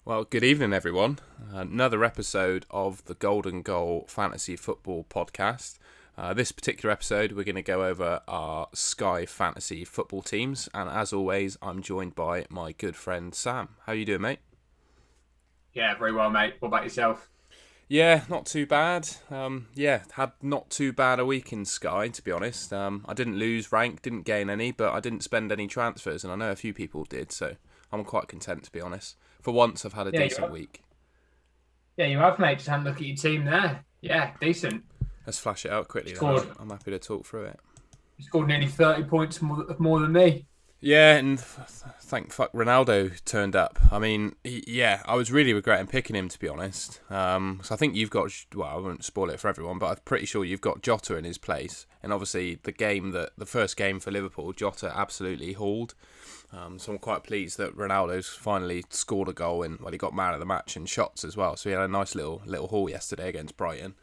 Well, good evening, everyone. Another episode of the Golden Goal Fantasy Football Podcast. This particular episode, we're going to go over our Sky Fantasy Football teams, and as always, I'm joined by my good friend Sam. How you doing, mate? Yeah, very well, mate. What about yourself? Yeah, not too bad. Had not too bad a week in Sky, to be honest. I didn't lose rank, didn't gain any, but I didn't spend any transfers, and I know a few people did, so I'm quite content, to be honest. For once, I've had a Yeah, you decent have. week. Yeah, you have, mate. Just have a look at your team there. Yeah, decent. Let's flash it out quickly, then. Scored. I'm happy to talk through it. You scored nearly 30 points more than me. Yeah, and thank fuck Ronaldo turned up. I mean, I was really regretting picking him, to be honest. So I think you've got, well, I won't spoil it for everyone, but I'm pretty sure you've got Jota in his place. And obviously, the first game for Liverpool, Jota absolutely hauled. So I'm quite pleased that Ronaldo's finally scored a goal, and well, he got man of the match and shots as well. So he had a nice little haul yesterday against Brighton.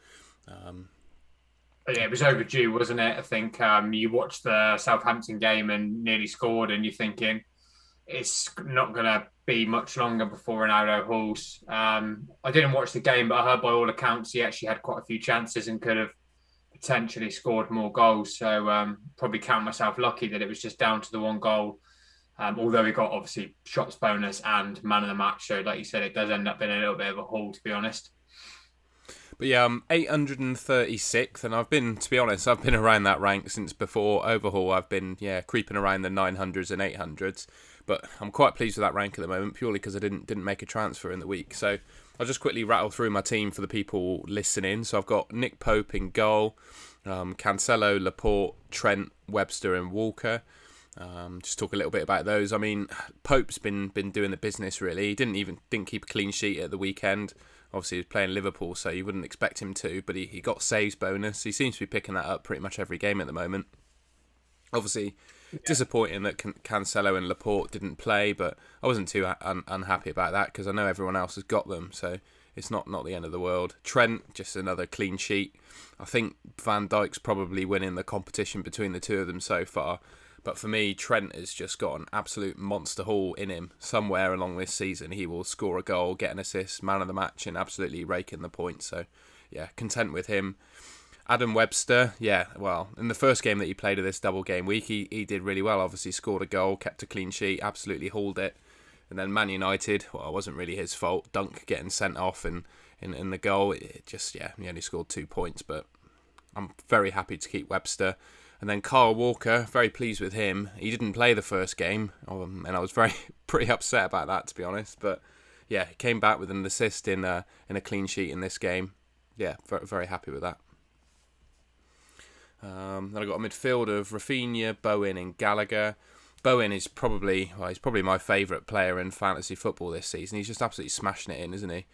But yeah, it was overdue, wasn't it? I think you watched the Southampton game and nearly scored, and you're thinking it's not going to be much longer before Ronaldo hauls. I didn't watch the game, but I heard by all accounts he actually had quite a few chances and could have potentially scored more goals. So probably count myself lucky that it was just down to the one goal. Although he got obviously shots bonus and man of the match. So like you said, it does end up being a little bit of a haul, to be honest. But yeah, I'm 836th, and I've been around that rank since before Overhaul. I've been, creeping around the 900s and 800s. But I'm quite pleased with that rank at the moment, purely because I didn't make a transfer in the week. So I'll just quickly rattle through my team for the people listening. So I've got Nick Pope in goal, Cancelo, Laporte, Trent, Webster and Walker. Just talk a little bit about those. I mean, Pope's been doing the business, really. He didn't keep a clean sheet at the weekend. Obviously, he was playing Liverpool, so you wouldn't expect him to, but he got saves bonus. He seems to be picking that up pretty much every game at the moment. Obviously, disappointing that Cancelo and Laporte didn't play, but I wasn't too unhappy about that because I know everyone else has got them, so it's not the end of the world. Trent, just another clean sheet. I think Van Dijk's probably winning the competition between the two of them so far. But for me, Trent has just got an absolute monster haul in him. Somewhere along this season, he will score a goal, get an assist, man of the match, and absolutely rake in the points. So, yeah, content with him. Adam Webster, in the first game that he played of this double game week, he did really well. Obviously, scored a goal, kept a clean sheet, absolutely hauled it. And then Man United, well, it wasn't really his fault. Dunk getting sent off in the goal. He only scored 2 points, but I'm very happy to keep Webster. And then Kyle Walker, very pleased with him. He didn't play the first game, and I was pretty upset about that, to be honest. But yeah, he came back with an assist in a clean sheet in this game. Yeah, very, very happy with that. Then I got a midfield of Rafinha, Bowen, and Gallagher. Bowen is probably my favourite player in fantasy football this season. He's just absolutely smashing it in, isn't he?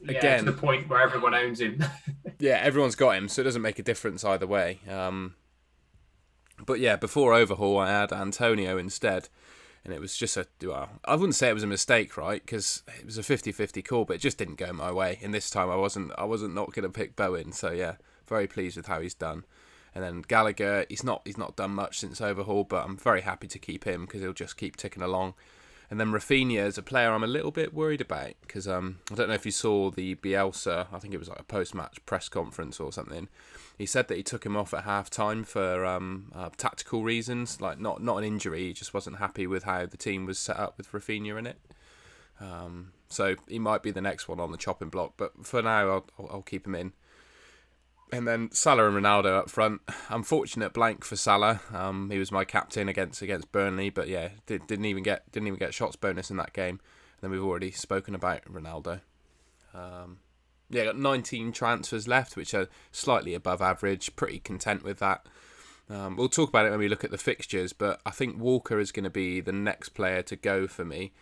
Again, to the point where everyone owns him. Yeah, everyone's got him, so it doesn't make a difference either way. But yeah, before Overhaul, I had Antonio instead, and it was just I wouldn't say it was a mistake, right? Because it was a 50-50 call, but it just didn't go my way. And this time, I wasn't not going to pick Bowen. So yeah, very pleased with how he's done. And then Gallagher, he's not done much since Overhaul, but I'm very happy to keep him because he'll just keep ticking along. And then Rafinha is a player I'm a little bit worried about because I don't know if you saw the Bielsa, I think it was like a post-match press conference or something. He said that he took him off at half-time for tactical reasons, like not an injury. He just wasn't happy with how the team was set up with Rafinha in it. So he might be the next one on the chopping block, but for now I'll keep him in. And then Salah and Ronaldo up front. Unfortunate blank for Salah. He was my captain against Burnley, but yeah, didn't even get shots bonus in that game. And then we've already spoken about Ronaldo. Got 19 transfers left, which are slightly above average. Pretty content with that. We'll talk about it when we look at the fixtures, but I think Walker is going to be the next player to go for me.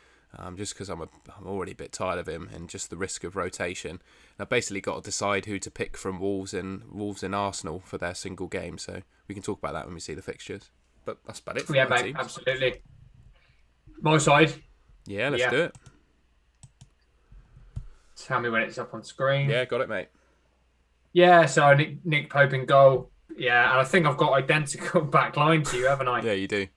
Just because I'm already a bit tired of him and just the risk of rotation. And I've basically got to decide who to pick from Wolves and Arsenal for their single game. So we can talk about that when we see the fixtures. But that's about it for Yeah, my mate, teams. absolutely. My side. Yeah, let's do it. Tell me when it's up on screen. Yeah, got it, mate. Yeah, so Nick Pope in goal. Yeah, and I think I've got identical back line to you, haven't I? Yeah, you do.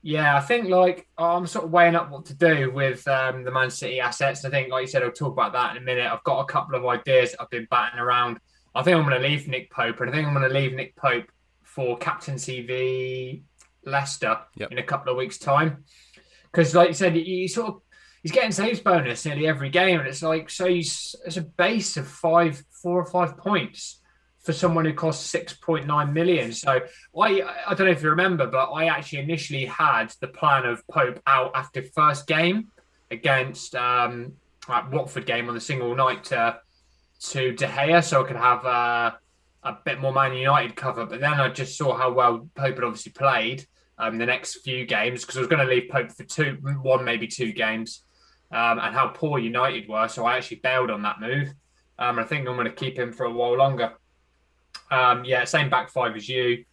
Yeah, I think like I'm sort of weighing up what to do with the Man City assets. I think, like you said, I'll talk about that in a minute. I've got a couple of ideas I've been batting around. I think I'm going to leave Nick Pope, and I think I'm going to leave Nick Pope for captaincy v Leicester Yep. in a couple of weeks' time. Because, like you said, he's getting saves bonus nearly every game, and it's like so it's a base of 4 or 5 points for someone who costs 6.9 million. So I don't know if you remember, but I actually initially had the plan of Pope out after first game against like Watford game on the single night to De Gea, so I could have a bit more Man United cover. But then I just saw how well Pope had obviously played the next few games because I was going to leave Pope for one, maybe 2 games, and how poor United were. So I actually bailed on that move. I think I'm going to keep him for a while longer. Yeah, same back five as you.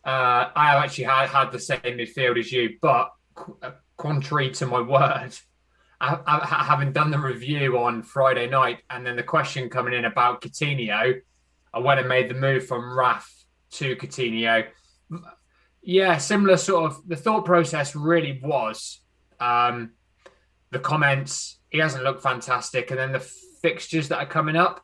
I have actually had the same midfield as you, but contrary to my word, having done the review on Friday night and then the question coming in about Coutinho, I went and made the move from Raf to Coutinho. Yeah, similar sort of the thought process really was the comments. He hasn't looked fantastic, and then the fixtures that are coming up.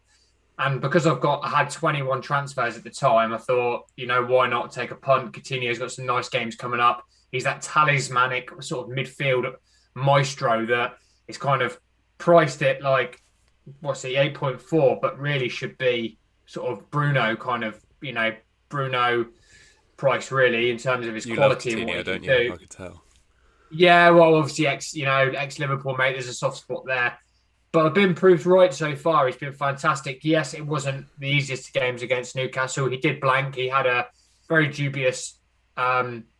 And because I had 21 transfers at the time, I thought, why not take a punt? Coutinho's got some nice games coming up. He's that talismanic sort of midfield maestro that is kind of priced at like, 8.4, but really should be sort of Bruno kind of, Bruno price really in terms of his You love quality and what Coutinho, he can don't you? do. I could tell. Yeah, well, obviously ex Liverpool mate. There's a soft spot there, but I've been proved right so far. He's been fantastic. Yes, it wasn't the easiest games against Newcastle. He did blank. He had a very dubious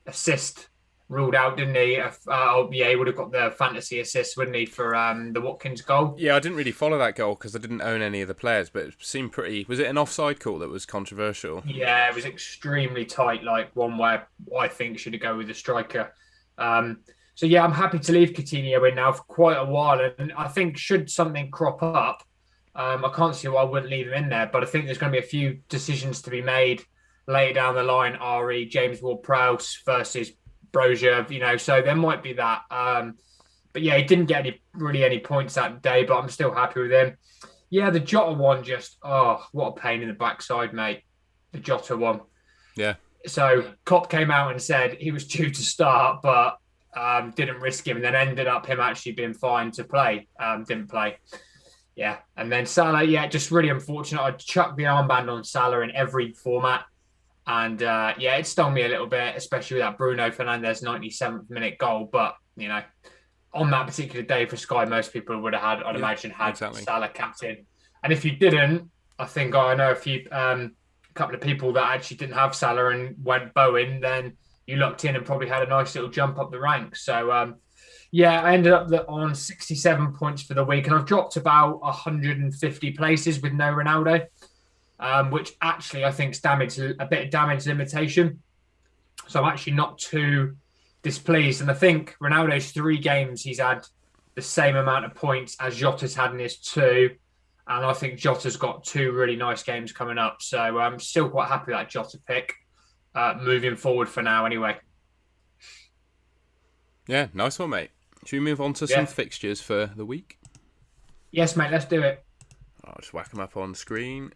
assist ruled out, didn't he? Yeah, he would have got the fantasy assist, wouldn't he, for the Watkins goal? Yeah, I didn't really follow that goal because I didn't own any of the players, but it seemed pretty. Was it an offside call that was controversial? Yeah, it was extremely tight. Like one where I think should have go with the striker. Um, so yeah, I'm happy to leave Coutinho in now for quite a while, and I think should something crop up, I can't see why I wouldn't leave him in there. But I think there's going to be a few decisions to be made later down the line. Ari, James Ward-Prowse versus Brozier, so there might be that. But yeah, he didn't get any points that day, but I'm still happy with him. Yeah, the Jota one what a pain in the backside, mate. The Jota one. Yeah. So Klopp came out and said he was due to start, but didn't risk him, and then ended up him actually being fine to play. Didn't play. Yeah, and then Salah, yeah, just really unfortunate. I chucked the armband on Salah in every format, and yeah, it stung me a little bit, especially with that Bruno Fernandes 97th minute goal. But on that particular day for Sky, most people would have I'd imagine, exactly. Salah captain. And if you didn't, I think I know a couple of people that actually didn't have Salah and went Bowen, then you looked in and probably had a nice little jump up the ranks. So, yeah, I ended up on 67 points for the week, and I've dropped about 150 places with no Ronaldo, which actually I think is a bit of damage limitation. So I'm actually not too displeased. And I think Ronaldo's 3 games, he's had the same amount of points as Jota's had in his 2. And I think Jota's got 2 really nice games coming up. So I'm still quite happy with that Jota pick moving forward for now anyway. Yeah, nice one, mate. Should we move on to some fixtures for the week? Yes, mate, let's do it. I'll just whack them up on screen.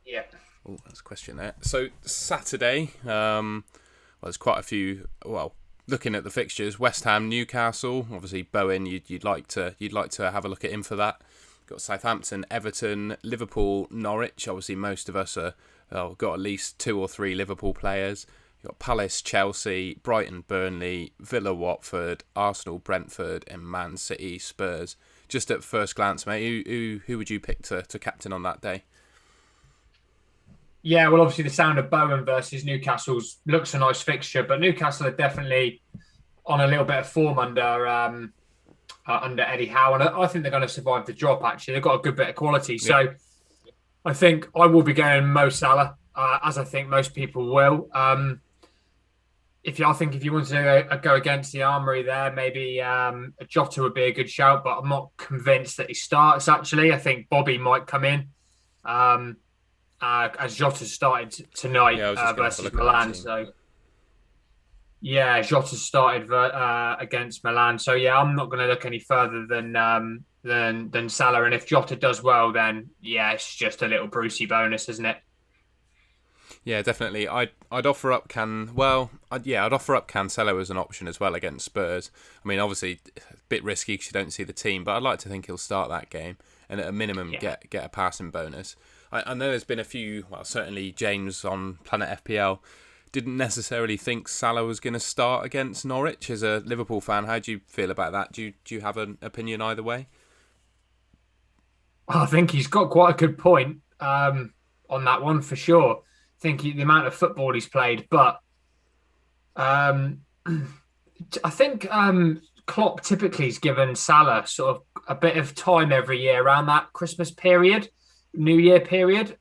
Yeah. Oh, that's a question there. So Saturday, there's quite a few. Well, looking at the fixtures, West Ham, Newcastle. Obviously, Bowen, you'd like to have a look at him for that. Got Southampton, Everton, Liverpool, Norwich. Obviously, most of us got at least 2 or 3 Liverpool players. You've got Palace, Chelsea, Brighton, Burnley, Villa, Watford, Arsenal, Brentford, and Man City, Spurs. Just at first glance, mate, who would you pick to captain on that day? Yeah, well, obviously the sound of Bowen versus Newcastle's looks a nice fixture, but Newcastle are definitely on a little bit of form under Eddie Howe, and I think they're going to survive the drop. Actually, they've got a good bit of quality, so I think I will be going Mo Salah, as I think most people will. If you want to go against the armory there, maybe Jota would be a good shout, but I'm not convinced that he starts. Actually, I think Bobby might come in. As Jota started tonight versus Milan. So, Yeah, Jota started against Milan. So yeah, I'm not going to look any further than Salah. And if Jota does well, then yeah, it's just a little Brucey bonus, isn't it? Yeah, definitely. I'd offer up I'd offer up Cancelo as an option as well against Spurs. I mean, obviously, a bit risky because you don't see the team, but I'd like to think he'll start that game and at a minimum Yeah. get a passing bonus. I know there's been a few. Well, certainly James on Planet FPL didn't necessarily think Salah was going to start against Norwich. As a Liverpool fan, how do you feel about that? Do you have an opinion either way? I think he's got quite a good point on that one for sure. I think the amount of football he's played, but um, I think Klopp typically has given Salah sort of a bit of time every year around that Christmas period, New Year period.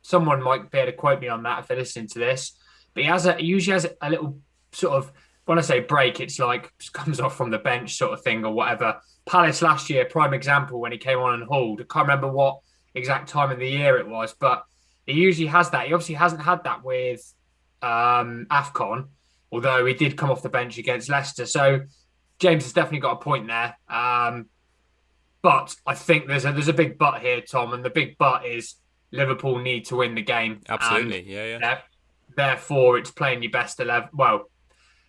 Someone might be able to quote me on that if they listen to this, but he usually has a little sort of, when I say break, it's like comes off from the bench sort of thing or whatever. Palace last year, prime example when he came on and hauled. I can't remember what exact time of the year it was, but he usually has that. He obviously hasn't had that with AFCON, although he did come off the bench against Leicester. So James has definitely got a point there. But I think there's a big but here, Tom, and the big but is Liverpool need to win the game, and Absolutely, yeah, yeah. therefore it's playing your best 11. Well,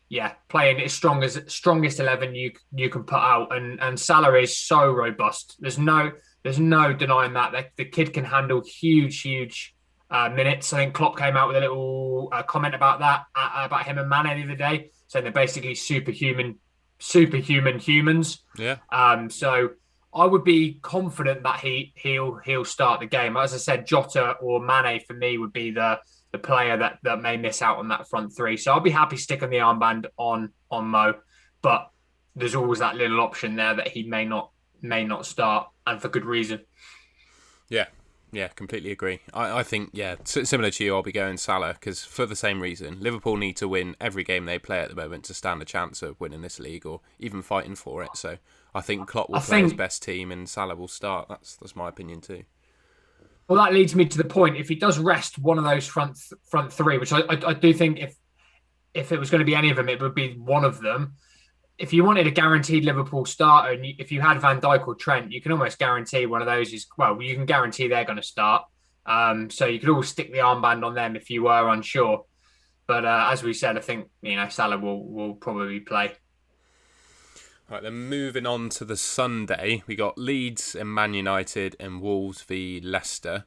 yeah, playing as strongest 11 you can put out, and Salah is so robust. There's no denying that the kid can handle huge minutes. I think Klopp came out with a little comment about that about him and Mane the other day, saying they're basically superhuman humans. Yeah. So I would be confident that he'll start the game. As I said, Jota or Mane for me would be the player that may miss out on that front three. So I'll be happy sticking the armband on Mo, but there's always that little option there that he may not start, and for good reason. Yeah, yeah, completely agree. I think, yeah, similar to you, I'll be going Salah because for the same reason. Liverpool need to win every game they play at the moment to stand a chance of winning this league or even fighting for it. So I think Klopp will I play his think best team and Salah will start. That's my opinion too. well that leads me to the point. If he does rest one of those front three, which I do think if it was going to be any of them, it would be one of them. If you wanted a guaranteed Liverpool starter, and if you had Van Dijk or Trent, you can almost guarantee one of those is well, you can guarantee they're going to start. So you could always stick the armband on them if you were unsure. But as we said, I think Salah will probably play. Right, then moving on to the Sunday, we got Leeds and Man United and Wolves v Leicester.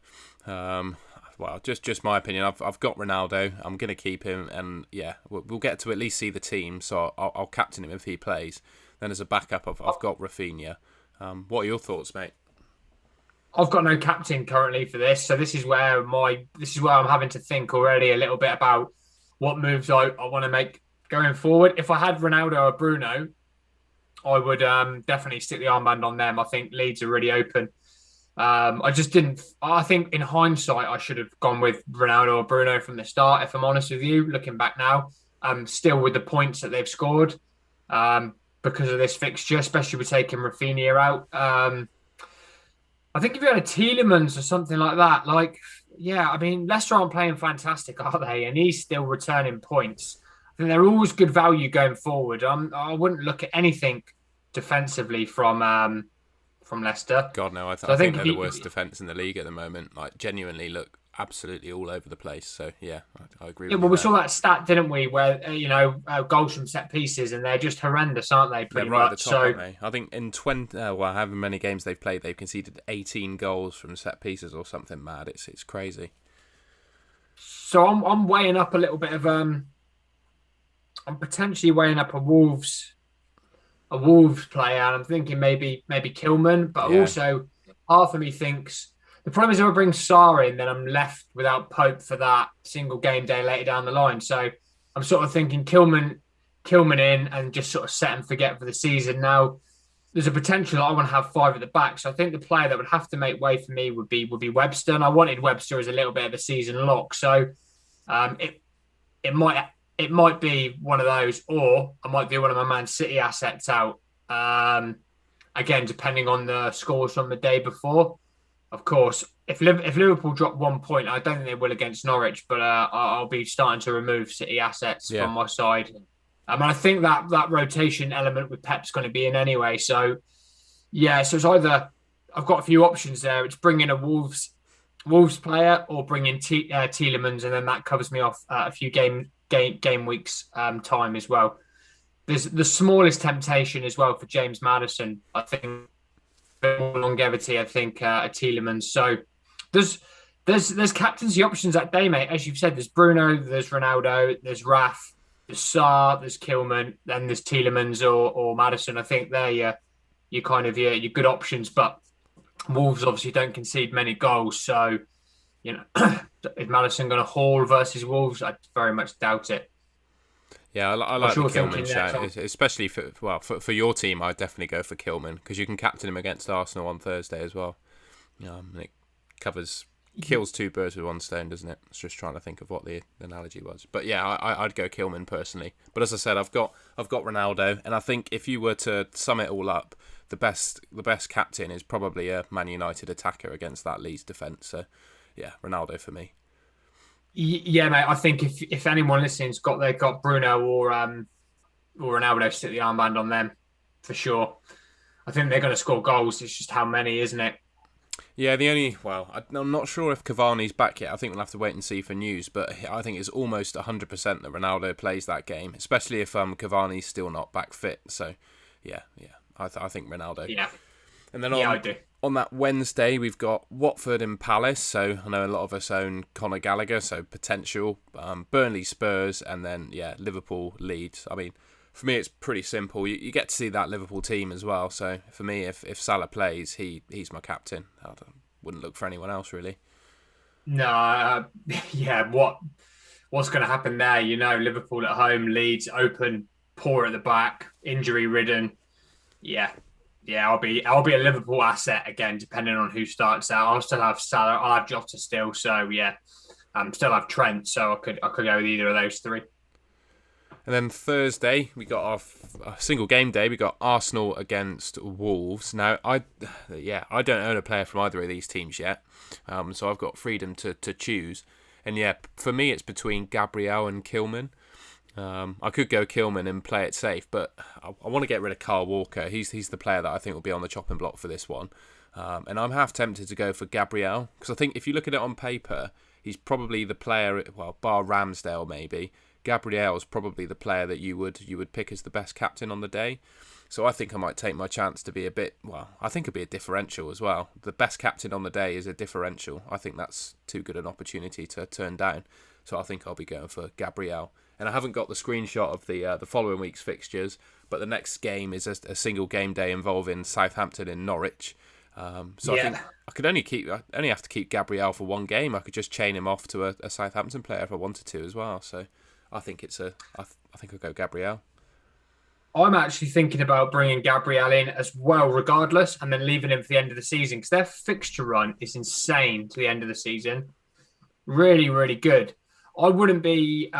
Well, just my opinion. I've got Ronaldo. I'm going to keep him, and yeah, we'll get to at least see the team. So I'll captain him if he plays. Then as a backup, I've got Rafinha. What are your thoughts, mate? I've got no captain currently for this, so this is where I'm having to think already a little bit about what moves I want to make going forward. If I had Ronaldo or Bruno, I would definitely stick the armband on them. I think Leeds are really open. I just didn't. I think in hindsight, I should have gone with Ronaldo or Bruno from the start. If I'm honest with you, looking back now, still with the points that they've scored because of this fixture, especially with taking Rafinha out. I think if you had a Tielemans or something like that, yeah, I mean, Leicester aren't playing fantastic, are they? And he's still returning points. I think they're always good value going forward. I wouldn't look at anything defensively from Leicester. God, no, So I I think think they're the worst defence in the league at the moment. Like, genuinely look absolutely all over the place. So, yeah, I agree yeah, with well, you we there. saw that stat, didn't we? Where goals from set pieces, and they're just horrendous, aren't they? They're Pretty right at the much. top, So aren't they? I think in 20, however many games they've played, they've conceded 18 goals from set pieces or something mad. It's crazy. I'm weighing up a little bit of I'm potentially weighing up a Wolves player, and I'm thinking maybe Kilman, but Yeah, also half of me thinks the problem is if I bring Sarr in, then I'm left without Pope for that single game day later down the line. So I'm sort of thinking Kilman in, and just sort of set and forget for the season. Now there's a potential I want to have five at the back, so I think the player that would have to make way for me would be Webster, and I wanted Webster as a little bit of a season lock. So it it might it might be one of those, or I might do one of my Man City assets out. Again, depending on the scores from the day before. Of course, if Liverpool drop 1 point, I don't think they will against Norwich, but I'll be starting to remove City assets yeah. from my side. And I think that rotation element with Pep's going to be in anyway. So yeah, so it's either I've got a few options there. It's bringing a Wolves player or bringing Tielemans, and then that covers me off a few game weeks time as well. There's the smallest temptation as well for James Maddison. I think more longevity. I think a Tielemans. So there's there's captaincy options that day, mate. As you've said, there's Bruno, there's Ronaldo, there's Raf, there's Sarr, there's Kilman, then there's Tielemans or Maddison. I think they're your kind of your good options, but Wolves obviously don't concede many goals, so you know, is Maddison going to haul versus Wolves? I very much doubt it. Yeah, I What's like the your Kilman thinking there, Tom? shout, especially for your team. I'd definitely go for Kilman because you can captain him against Arsenal on Thursday as well. And it kills two birds with one stone, doesn't it? I was just trying to think of what the analogy was, but yeah, I'd go Kilman personally. But as I said, I've got Ronaldo, and I think if you were to sum it all up, the best captain is probably a Man United attacker against that Leeds defence. So yeah, Ronaldo for me. Yeah, mate. I think if anyone listening's got Bruno or Ronaldo, stick the armband on them for sure. I think they're going to score goals. It's just how many, isn't it? Yeah, I'm not sure if Cavani's back yet. I think we'll have to wait and see for news, but I think it's almost 100% that Ronaldo plays that game, especially if Cavani's still not back fit. So, yeah, I think Ronaldo. Yeah, And then I do. On that Wednesday, we've got Watford and Palace. So I know a lot of us own Conor Gallagher, so potential. Burnley, Spurs, and then Liverpool, Leeds. I mean, for me, it's pretty simple. You get to see that Liverpool team as well. So for me, if Salah plays, he's my captain. Wouldn't look for anyone else really. No, yeah. What's going to happen there? You know, Liverpool at home, Leeds open, poor at the back, injury ridden. Yeah, I'll be a Liverpool asset again, depending on who starts out. I'll still have Salah. I'll have Jota still. So yeah, still have Trent. So I could go with either of those three. And then Thursday, we got our single game day. We got Arsenal against Wolves. Now, I don't own a player from either of these teams yet, so I've got freedom to choose. And yeah, for me, it's between Gabriel and Kilman. I could go Kilman and play it safe, but I want to get rid of Kyle Walker. He's the player that I think will be on the chopping block for this one. And I'm half tempted to go for Gabriel, because I think if you look at it on paper, he's probably the player, well, bar Ramsdale maybe. Gabriel's probably the player that you would pick as the best captain on the day. So I think I might take my chance to be I think it'd be a differential as well. The best captain on the day is a differential. I think that's too good an opportunity to turn down. So I think I'll be going for Gabriel. And I haven't got the screenshot of the following week's fixtures, but the next game is a single game day involving Southampton and Norwich. So yeah. I think I only have to keep Gabriel for one game. I could just chain him off to a Southampton player if I wanted to as well. So I think I think I'll go Gabriel. I'm actually thinking about bringing Gabriel in as well, regardless, and then leaving him for the end of the season, because their fixture run is insane to the end of the season. Really, really good. I wouldn't be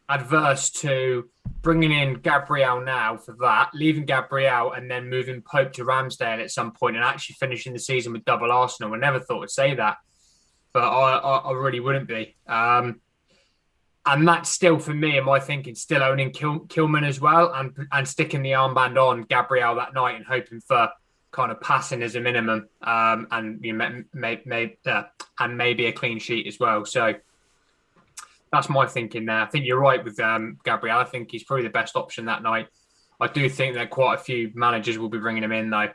adverse to bringing in Gabriel now for that, leaving Gabriel and then moving Pope to Ramsdale at some point and actually finishing the season with double Arsenal. I never thought I'd say that, but I really wouldn't be. And that's still, for me, in my thinking, still owning Kilman as well and sticking the armband on Gabriel that night and hoping for kind of passing as a minimum and maybe a clean sheet as well. So that's my thinking there. I think you're right with Gabriel. I think he's probably the best option that night. I do think that quite a few managers will be bringing him in, though.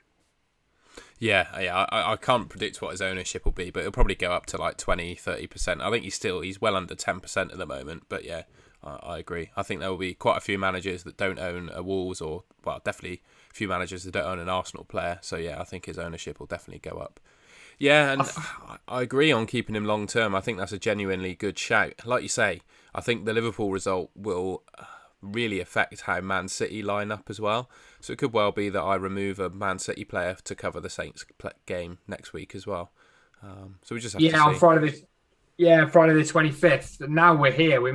Yeah. I can't predict what his ownership will be, but it'll probably go up to like 20-30%. I think he's well under 10% at the moment, but yeah, I agree. I think there will be quite a few managers that don't own a Wolves definitely a few managers that don't own an Arsenal player. So yeah, I think his ownership will definitely go up. Yeah, and I agree on keeping him long term. I think that's a genuinely good shout. Like you say, I think the Liverpool result will really affect how Man City line up as well. So it could well be that I remove a Man City player to cover the Saints game next week as well. So we just have to see. On Friday the 25th. Now we're here. We've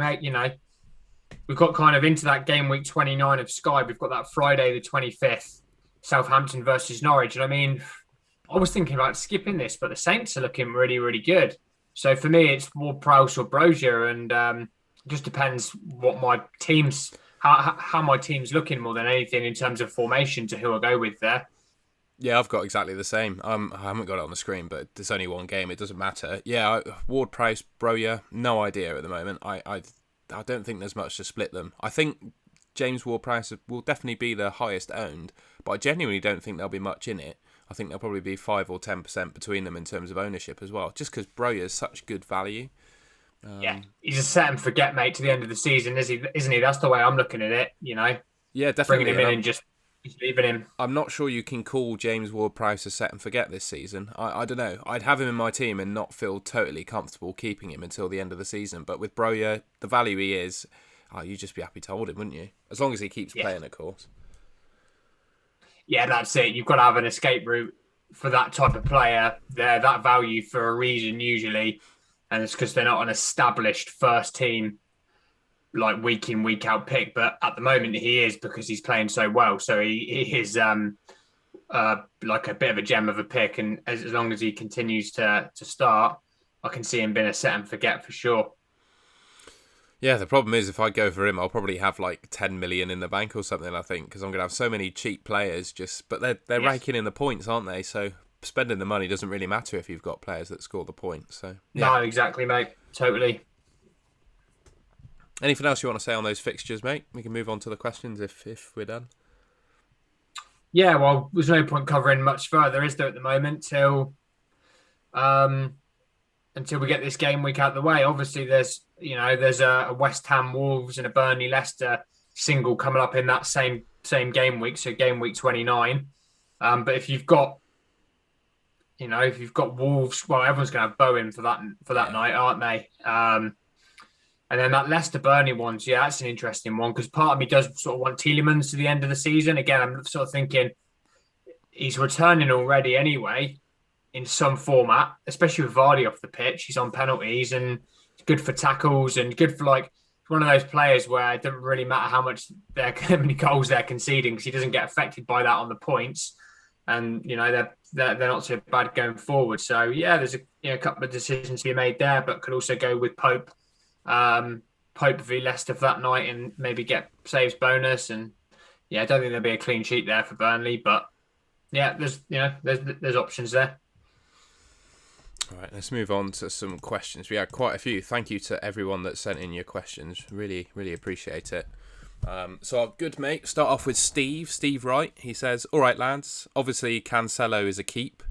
got kind of into that game week 29 of Sky. We've got that Friday the 25th, Southampton versus Norwich. And I mean, I was thinking about skipping this, but the Saints are looking really, really good. So for me, it's more Prowse or Brozier, and it just depends what my team's how my team's looking more than anything in terms of formation to who I go with there. Yeah, I've got exactly the same. I haven't got it on the screen, but there's only one game. It doesn't matter. Yeah, Ward Price, Broja, no idea at the moment. I don't think there's much to split them. I think James Ward Price will definitely be the highest owned, but I genuinely don't think there'll be much in it. I think there'll probably be 5 or 10% between them in terms of ownership as well, just because Broja is such good value. Yeah, he's a set and forget mate to the end of the season, isn't he? That's the way I'm looking at it. Yeah, Bringing definitely. him in and just leaving him. I'm not sure you can call James Ward-Prowse a set and forget this season. I don't know. I'd have him in my team and not feel totally comfortable keeping him until the end of the season. But with Broja, the value he is, you'd just be happy to hold him, wouldn't you? As long as he keeps playing, of course. Yeah, that's it. You've got to have an escape route for that type of player. They're that value for a reason usually, and it's because they're not an established first team like week in week out pick. But at the moment he is because he's playing so well. So he is like a bit of a gem of a pick, and as long as he continues to start, I can see him being a set and forget for sure. Yeah, the problem is if I go for him, I'll probably have like 10 million in the bank or something, I think, because I'm going to have so many cheap players but they're ranking in the points, aren't they? So spending the money doesn't really matter if you've got players that score the points. So yeah. No, exactly, mate. Totally. Anything else you want to say on those fixtures, mate? We can move on to the questions if we're done. Yeah, well, there's no point covering much further, is there, at the moment, until we get this game week out of the way. Obviously, there's a West Ham Wolves and a Burnley Leicester single coming up in that same game week, so game week 29. But if you've got Wolves, well, everyone's going to have Bowen for that night, aren't they? And then that Leicester Burnley ones, yeah, that's an interesting one because part of me does sort of want Tielemans to the end of the season. Again, I'm sort of thinking he's returning already anyway in some format, especially with Vardy off the pitch. He's on penalties and good for tackles and good for like one of those players where it doesn't really matter how many goals they're conceding because he doesn't get affected by that on the points. And they're not so bad going forward. So yeah, there's a couple of decisions to be made there, but could also go with Pope. Pope v Leicester for that night and maybe get saves bonus. And yeah, I don't think there'll be a clean sheet there for Burnley, but yeah, there's options there. All right, let's move on to some questions. We had quite a few. Thank you to everyone that sent in your questions. Really, really appreciate it. So our good mate, start off with Steve Wright. He says, all right, lads, obviously Cancelo is a keep.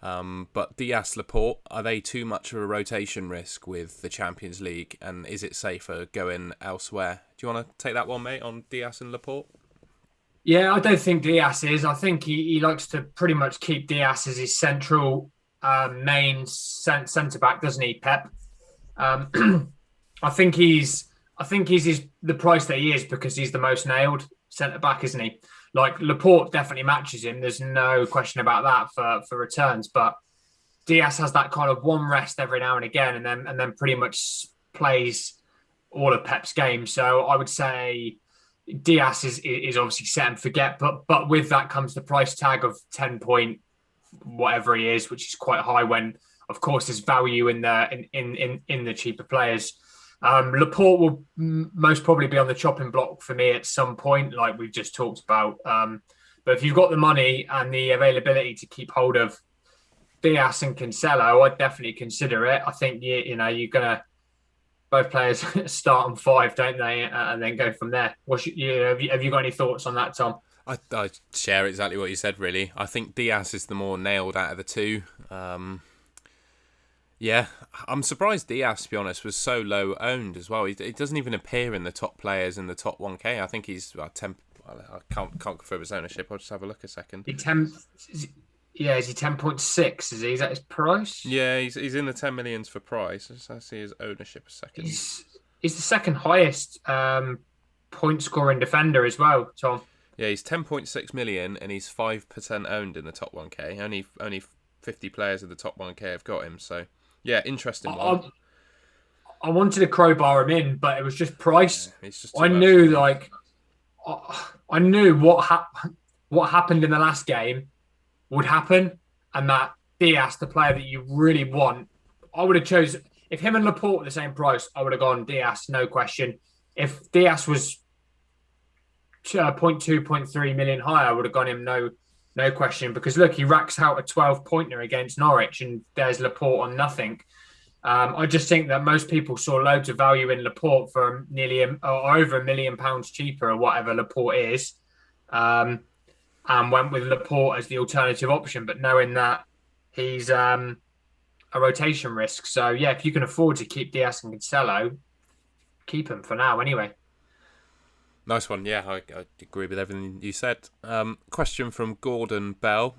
But Diaz, Laporte, are they too much of a rotation risk with the Champions League? And is it safer going elsewhere? Do you want to take that one, mate, on Diaz and Laporte? Yeah, I don't think Diaz is. I think he likes to pretty much keep Diaz as his central main centre back, doesn't he, Pep? I think he's the price that he is because he's the most nailed centre back, isn't he? Like Laporte definitely matches him. There's no question about that for returns. But Diaz has that kind of one rest every now and again, and then pretty much plays all of Pep's games. So I would say Diaz is obviously set and forget, but with that comes the price tag of 10 point whatever he is, which is quite high. When of course there's value in the cheaper players. Laporte will most probably be on the chopping block for me at some point, like we've just talked about. But if you've got the money and the availability to keep hold of Diaz and Cancelo, I'd definitely consider it. I think you're gonna both players start on 5, don't they, and then go from there. Have you got any thoughts on that, Tom? I share exactly what you said. Really, I think Diaz is the more nailed out of the two. Yeah, I'm surprised Diaz, to be honest, was so low owned as well. He doesn't even appear in the top players in the top 1K. I think he's 10. I can't confirm his ownership. I'll just have a look a second. Is he 10.6? Is that his price? Yeah, he's in the 10 millions for price. I see his ownership a second. He's the second highest point scoring defender as well, Tom. Yeah, he's 10.6 million and he's 5% owned in the top 1K. Only 50 players in the top 1K have got him, so. Yeah, interesting one. I wanted to crowbar him in, but it was just price. Yeah, just I knew what happened in the last game would happen, and that Diaz, the player that you really want, I would have chosen. If him and Laporte were the same price, I would have gone Diaz, no question. If Diaz was 0.2, 0.3 million higher, I would have gone him no question. Because look, he racks out a 12-pointer against Norwich, and there's Laporte on nothing. I just think that most people saw loads of value in Laporte for nearly or over £1 million cheaper, or whatever Laporte is, and went with Laporte as the alternative option. But knowing that he's a rotation risk, so yeah, if you can afford to keep Diaz and Cancelo, keep him for now anyway. Nice one. Yeah, I agree with everything you said. Question from Gordon Bell.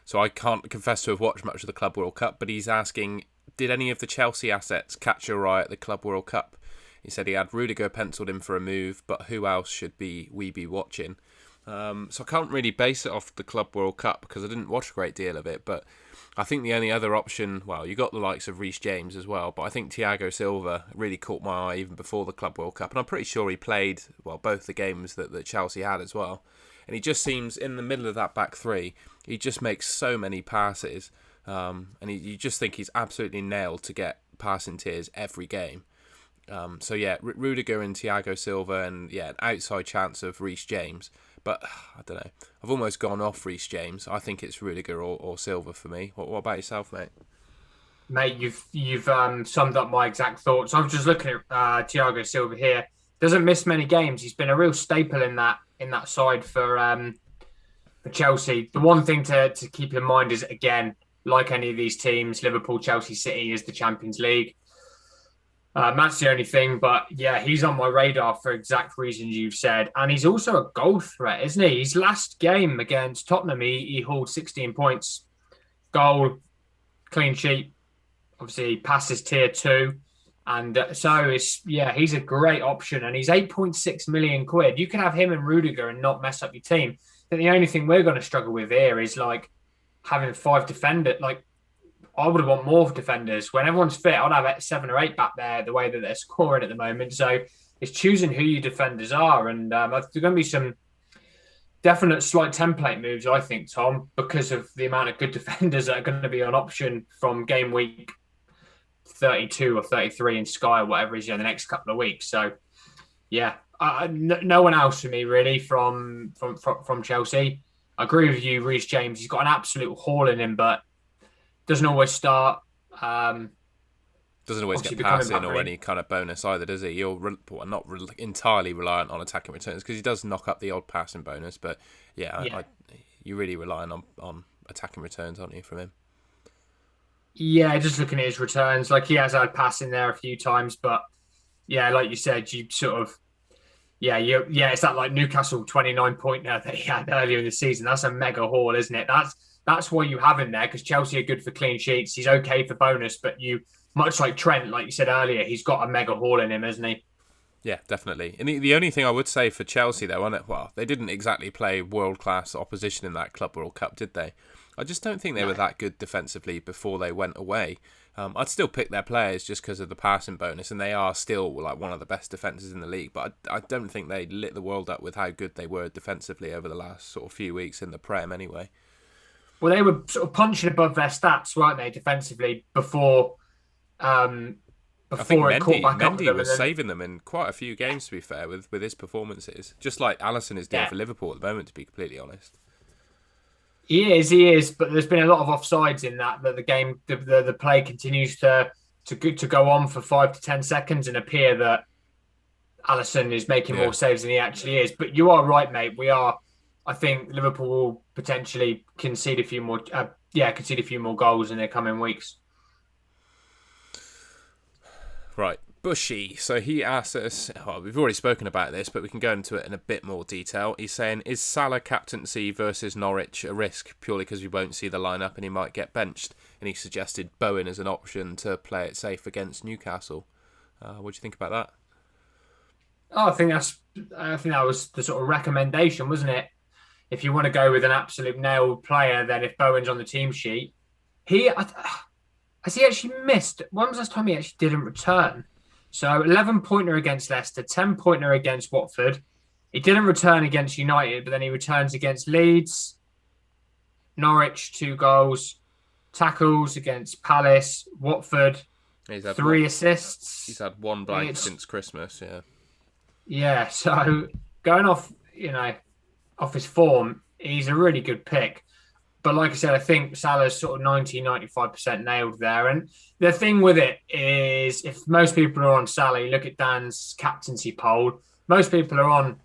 So I can't confess to have watched much of the Club World Cup, but he's asking, did any of the Chelsea assets catch your eye at the Club World Cup? He said he had Rudiger penciled in for a move, but who else should we be watching? So I can't really base it off the Club World Cup because I didn't watch a great deal of it, but I think the only other option, well, you got the likes of Reece James as well, but I think Thiago Silva really caught my eye even before the Club World Cup, and I'm pretty sure he played, well, both the games that Chelsea had as well, and he just seems, in the middle of that back three, he just makes so many passes, and you just think he's absolutely nailed to get passing tiers every game. So yeah, Rudiger and Thiago Silva, and yeah, an outside chance of Reece James. But I don't know. I've almost gone off Reece James. I think it's Rudiger or Silva for me. What about yourself, mate? Mate, you've summed up my exact thoughts. I'm just looking at Thiago Silva here. Doesn't miss many games. He's been a real staple in that side for Chelsea. The one thing to keep in mind is, again, like any of these teams, Liverpool, Chelsea, City is the Champions League. That's the only thing, but yeah, he's on my radar for exact reasons you've said, and he's also a goal threat, isn't he? His last game against Tottenham, he hauled 16 points, goal, clean sheet. Obviously, passes tier 2, and so he's a great option, and he's 8.6 million quid. You can have him and Rudiger and not mess up your team. But the only thing we're going to struggle with here is like having 5 defenders, like. I would want more defenders. When everyone's fit, I'd have 7 or 8 back there, the way that they're scoring at the moment. So it's choosing who your defenders are. And there's going to be some definite slight template moves, I think, Tom, because of the amount of good defenders that are going to be on option from game week 32 or 33 in Sky or whatever is in the next couple of weeks. So, yeah, no one else for me, really, from Chelsea. I agree with you, Reece James. He's got an absolute haul in him, but doesn't always start. Doesn't always get passing or any kind of bonus either, does he? You're not entirely reliant on attacking returns because he does knock up the odd passing bonus. But yeah. You're really relying on attacking returns, aren't you, from him? Yeah, just looking at his returns, like he has had passing there a few times, but yeah, like you said, you sort of it's that like Newcastle 29-pointer that he had earlier in the season. That's a mega haul, isn't it? That's why you have him there, because Chelsea are good for clean sheets. He's okay for bonus, but much like Trent, like you said earlier, he's got a mega haul in him, hasn't he? Yeah, definitely. And the only thing I would say for Chelsea, though, they didn't exactly play world-class opposition in that Club World Cup, did they? I just don't think they were that good defensively before they went away. I'd still pick their players just because of the passing bonus, and they are still like one of the best defences in the league. But I don't think they lit the world up with how good they were defensively over the last sort of few weeks in the Prem anyway. Well, they were sort of punching above their stats, weren't they, defensively before I think Mendy was saving them in quite a few games, to be fair, with his performances. Just like Alisson is doing for Liverpool at the moment, to be completely honest. He is, but there's been a lot of offsides in that the game, the play continues to go on for 5 to 10 seconds and appear that Alisson is making more saves than he actually is. But you are right, mate. I think Liverpool will potentially concede a few more goals in the coming weeks. Right, Bushy. So he asked us, we've already spoken about this, but we can go into it in a bit more detail. He's saying, is Salah captaincy versus Norwich a risk purely because we won't see the lineup and he might get benched? And he suggested Bowen as an option to play it safe against Newcastle. What do you think about that? Oh, I think that was the sort of recommendation, wasn't it? If you want to go with an absolute nailed player, then if Bowen's on the team sheet, has he actually missed? When was the last time he actually didn't return? So 11-pointer against Leicester, 10-pointer against Watford. He didn't return against United, but then he returns against Leeds, Norwich, 2 goals, tackles against Palace, Watford, 3 assists. He's had 1 blank since Christmas, yeah. Yeah, so going off, off his form, he's a really good pick. But like I said, I think Salah's sort of 90-95% nailed there. And the thing with it is, if most people are on Salah, you look at Dan's captaincy poll, most people are on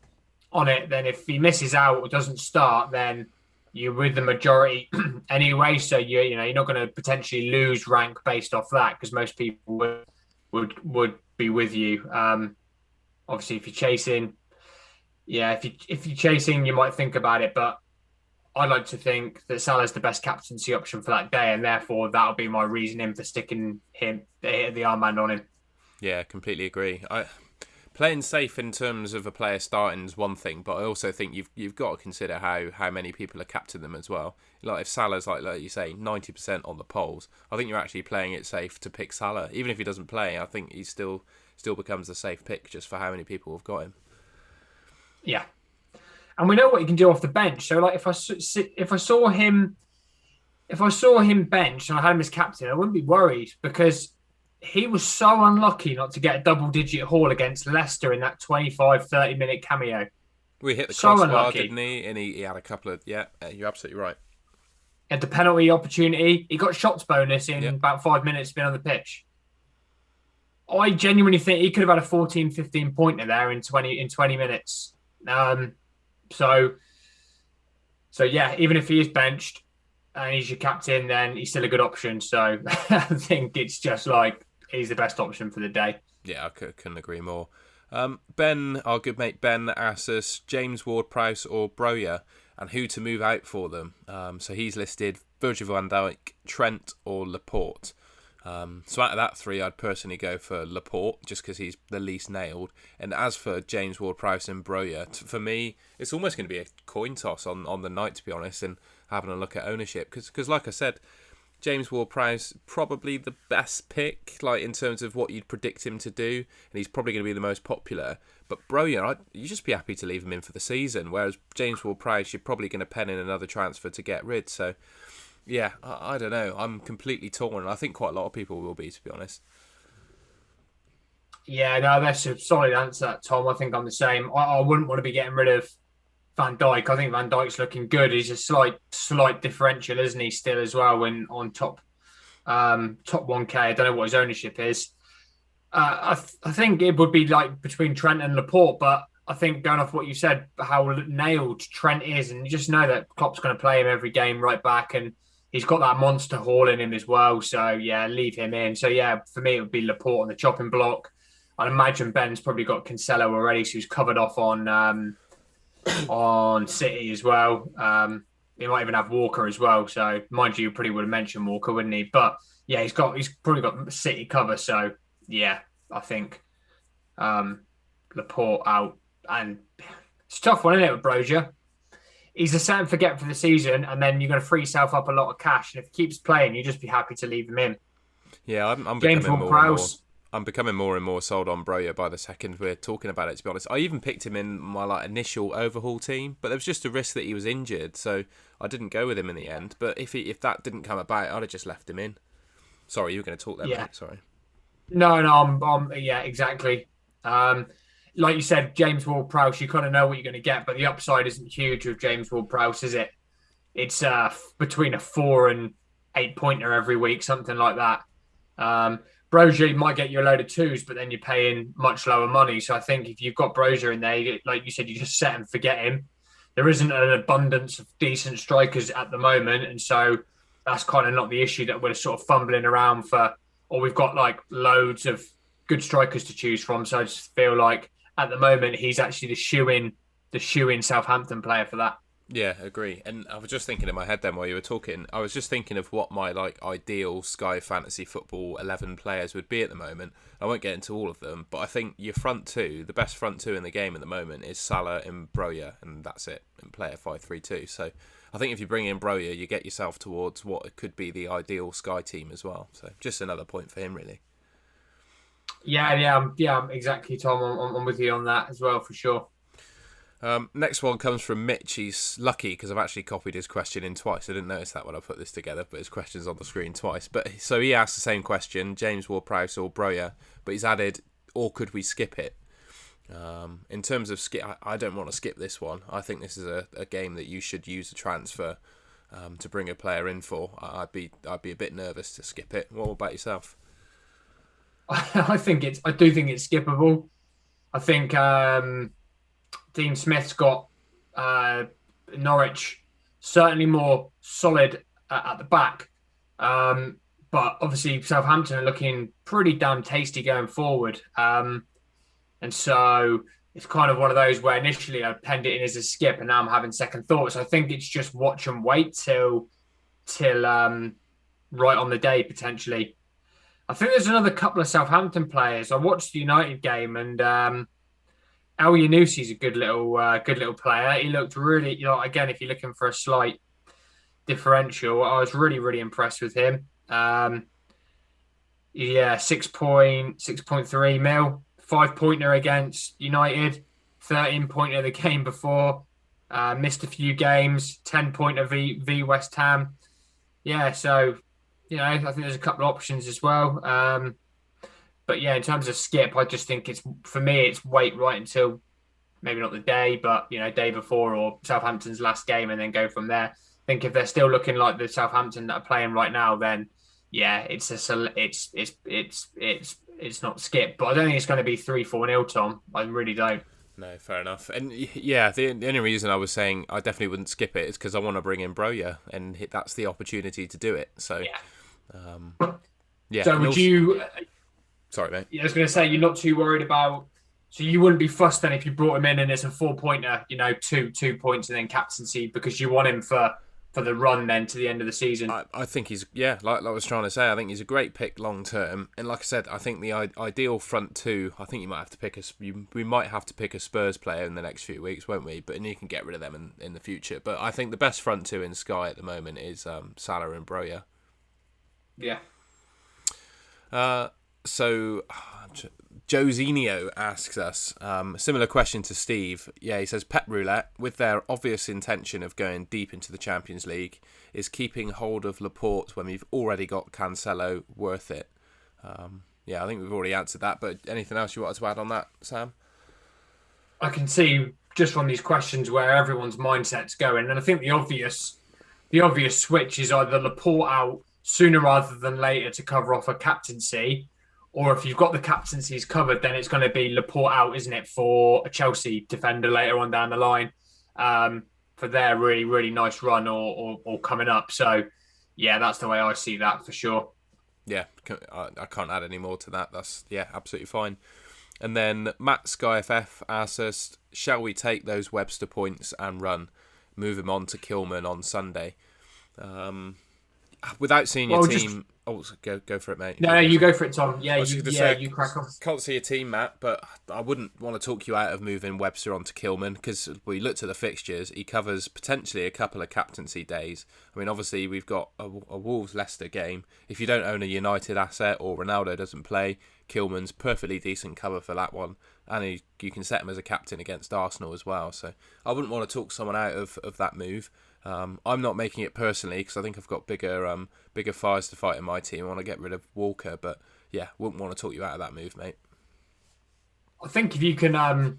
it. Then if he misses out or doesn't start, then you're with the majority anyway. So you're not going to potentially lose rank based off that, because most people would be with you. Obviously, if you're chasing, if you're chasing, you might think about it, but I like to think that Salah's the best captaincy option for that day, and therefore that'll be my reasoning for sticking the armband on him. Yeah, completely agree. Playing safe in terms of a player starting is one thing, but I also think you've got to consider how many people are captaining them as well. Like if Salah's like you say 90% on the polls, I think you're actually playing it safe to pick Salah. Even if he doesn't play, I think he still becomes a safe pick just for how many people have got him. Yeah, and we know what he can do off the bench. So like if I saw him benched and I had him as captain, I wouldn't be worried, because he was so unlucky not to get a double-digit haul against Leicester in that 25-30 minute cameo. We hit the crossbar, didn't he? And he had a couple of... Yeah, you're absolutely right. At the penalty opportunity, he got shots bonus in about 5 minutes being on the pitch. I genuinely think he could have had a 14, 15 pointer there in 20 minutes. So yeah, even if he is benched and he's your captain, then he's still a good option. So I think it's just like he's the best option for the day. Yeah, I couldn't agree more. Ben, our good mate Ben, asks us James Ward-Prowse or Broja, and who to move out for them. So he's listed Virgil van Dijk, Trent or Laporte. So out of that three, I'd personally go for Laporte, just because he's the least nailed. And as for James Ward-Prowse and Broja, for me, it's almost going to be a coin toss on the night, to be honest, and having a look at ownership. Because like I said, James Ward-Prowse probably the best pick, like in terms of what you'd predict him to do, and he's probably going to be the most popular. But Broja, you just be happy to leave him in for the season, whereas James Ward-Prowse, you're probably going to pen in another transfer to get rid. So yeah, I don't know. I'm completely torn. I think quite a lot of people will be, to be honest. Yeah, no, that's a solid answer, Tom. I think I'm the same. I wouldn't want to be getting rid of Van Dijk. I think Van Dijk's looking good. He's a slight differential, isn't he, still as well, when on top 1K. I don't know what his ownership is. I think it would be like between Trent and Laporte, but I think going off what you said, how nailed Trent is, and you just know that Klopp's going to play him every game right back, and he's got that monster haul in him as well. So yeah, leave him in. So yeah, for me it would be Laporte on the chopping block. I'd imagine Ben's probably got Cancelo already, so he's covered off on City as well. He might even have Walker as well. So mind you probably would have mentioned Walker, wouldn't he? But yeah, he's probably got City cover. So yeah, I think Laporte out. And it's a tough one, isn't it, with Broja? He's a set and forget for the season, and then you're going to free yourself up a lot of cash. And if he keeps playing, you just be happy to leave him in. Yeah, I'm becoming more and more sold on Broja by the second we're talking about it, to be honest. I even picked him in my initial overhaul team, but there was just a risk that he was injured, so I didn't go with him in the end. But if that didn't come about, I'd have just left him in. Sorry, you were going to talk there, mate. Sorry. No, I'm yeah, exactly. Like you said, James Ward-Prowse, you kind of know what you're going to get, but the upside isn't huge with James Ward-Prowse, is it? It's between a 4 and 8 pointer every week, something like that. Broja might get you a load of 2s, but then you're paying much lower money. So I think if you've got Broja in there, like you said, you just set and forget him. There isn't an abundance of decent strikers at the moment, and so that's kind of not the issue that we're sort of fumbling around for, or we've got like loads of good strikers to choose from. So I just feel like at the moment he's actually the shoe-in Southampton player for that. Yeah, agree. And I was just thinking in my head then while you were talking, I was just thinking of what my ideal Sky Fantasy Football 11 players would be at the moment. I won't get into all of them, but I think your front two, the best front two in the game at the moment is Salah and Broja, and that's it, and play a 5-3-2. So I think if you bring in Broja, you get yourself towards what could be the ideal Sky team as well. So just another point for him, really. Yeah, exactly, Tom. I'm with you on that as well, for sure. Next one comes from Mitch. He's lucky because I've actually copied his question in twice. I didn't notice that when I put this together, but his question's on the screen twice. But so he asked the same question, James Ward-Prowse or Broja, but he's added, or could we skip it? In terms of skip, I don't want to skip this one. I think this is a game that you should use a transfer to bring a player in for. I'd be a bit nervous to skip it. What about yourself? I do think it's skippable. I think Dean Smith's got uh, Norwich certainly more solid at the back. But obviously Southampton are looking pretty damn tasty going forward. And so it's kind of one of those where initially I penned it in as a skip, and now I'm having second thoughts. I think it's just watch and wait till right on the day potentially. I think there's another couple of Southampton players. I watched the United game, and El Yunusi's a good little player. He looked really, again, if you're looking for a slight differential, I was really impressed with him. Yeah, 6.3 mil, 5-pointer against United, 13-pointer the game before. Missed a few games, 10-pointer v West Ham. Yeah, so I think there's a couple of options as well. But yeah, in terms of skip, I just think it's wait right until maybe not the day, but day before or Southampton's last game, and then go from there. I think if they're still looking like the Southampton that are playing right now, then yeah, it's not skip. But I don't think it's going to be 3-4-0, Tom. I really don't. No, fair enough. And yeah, the only reason I was saying I definitely wouldn't skip it is because I want to bring in Broja, and that's the opportunity to do it. So yeah. So would you? Sorry, mate. Yeah, I was going to say you're not too worried about. So you wouldn't be fussed then if you brought him in and it's a 4-pointer, 2 points and then captaincy, because you want him for the run then to the end of the season. I think he's, like I was trying to say, I think he's a great pick long term. And like I said, I think the ideal front two, I think you might have to pick we might have to pick a Spurs player in the next few weeks, won't we? But you can get rid of them in the future. But I think the best front two in Sky at the moment is Salah and Broja. Yeah. So Josinho asks us similar question to Steve. Yeah, he says Pep Roulette, with their obvious intention of going deep into the Champions League, is keeping hold of Laporte when we've already got Cancelo worth it? Yeah, I think we've already answered that. But anything else you wanted to add on that, Sam? I can see just from these questions where everyone's mindset's going, and I think the obvious switch is either Laporte out sooner rather than later to cover off a captaincy. Or if you've got the captaincies covered, then it's going to be Laporte out, isn't it, for a Chelsea defender later on down the line for their really nice run or coming up. So, yeah, that's the way I see that for sure. Yeah, I can't add any more to that. That's, absolutely fine. And then Matt SkyFF asks us, shall we take those Webster points and run? Move him on to Kilman on Sunday. Without seeing your team... go for it, mate. No, you go for it, Tom. Yeah, you crack on. Can't see your team, Matt, but I wouldn't want to talk you out of moving Webster onto Kilman, because we looked at the fixtures. He covers potentially a couple of captaincy days. I mean, obviously, we've got a Wolves-Leicester game. If you don't own a United asset or Ronaldo doesn't play, Kilman's perfectly decent cover for that one. And you can set him as a captain against Arsenal as well. So I wouldn't want to talk someone out of that move. I'm not making it personally because I think I've got bigger fires to fight in my team. I want to get rid of Walker, but yeah, wouldn't want to talk you out of that move, mate. I think if you can, I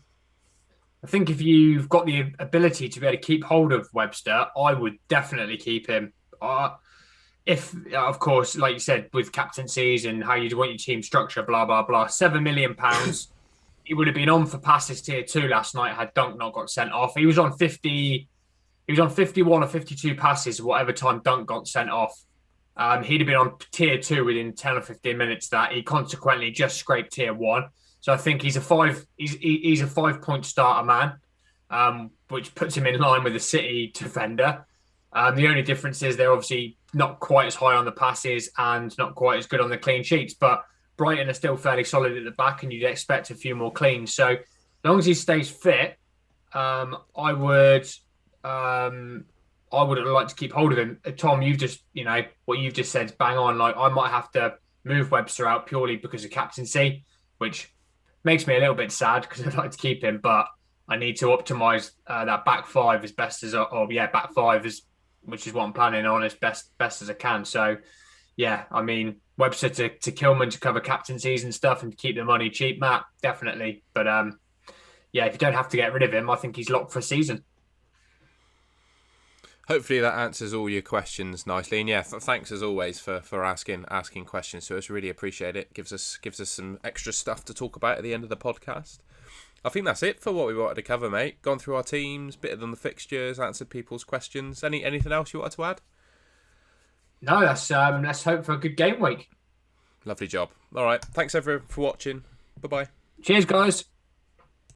think if you've got the ability to be able to keep hold of Webster, I would definitely keep him. If, of course, like you said, with captaincies and how you want your team structure, blah blah blah, £7 million. He would have been on for passes tier 2 last night had Dunk not got sent off. He was on 50. He was on 51 or 52 passes, whatever time Dunk got sent off. He'd have been on tier 2 within 10 or 15 minutes. That he consequently just scraped tier 1. So I think he's a 5-point starter man, which puts him in line with the City defender. The only difference is they're obviously not quite as high on the passes and not quite as good on the clean sheets. But Brighton are still fairly solid at the back, and you'd expect a few more cleans. So as long as he stays fit, I would like to keep hold of him. Tom, you've just, what you've just said is bang on. Like, I might have to move Webster out purely because of captaincy, which makes me a little bit sad because I'd like to keep him, but I need to optimize that back five as best as, back five is, which is what I'm planning on as best as I can. So, yeah, I mean, Webster to Kilman to cover captaincies and stuff and to keep the money cheap, Matt, definitely. But yeah, if you don't have to get rid of him, I think he's locked for a season. Hopefully that answers all your questions nicely. And yeah, thanks as always for asking questions to us. Really appreciate it. Gives us some extra stuff to talk about at the end of the podcast. I think that's it for what we wanted to cover, mate. Gone through our teams, bit of them the fixtures, answered people's questions. Anything else you wanted to add? No, let's hope for a good game week. Lovely job. All right. Thanks everyone for watching. Bye bye. Cheers, guys.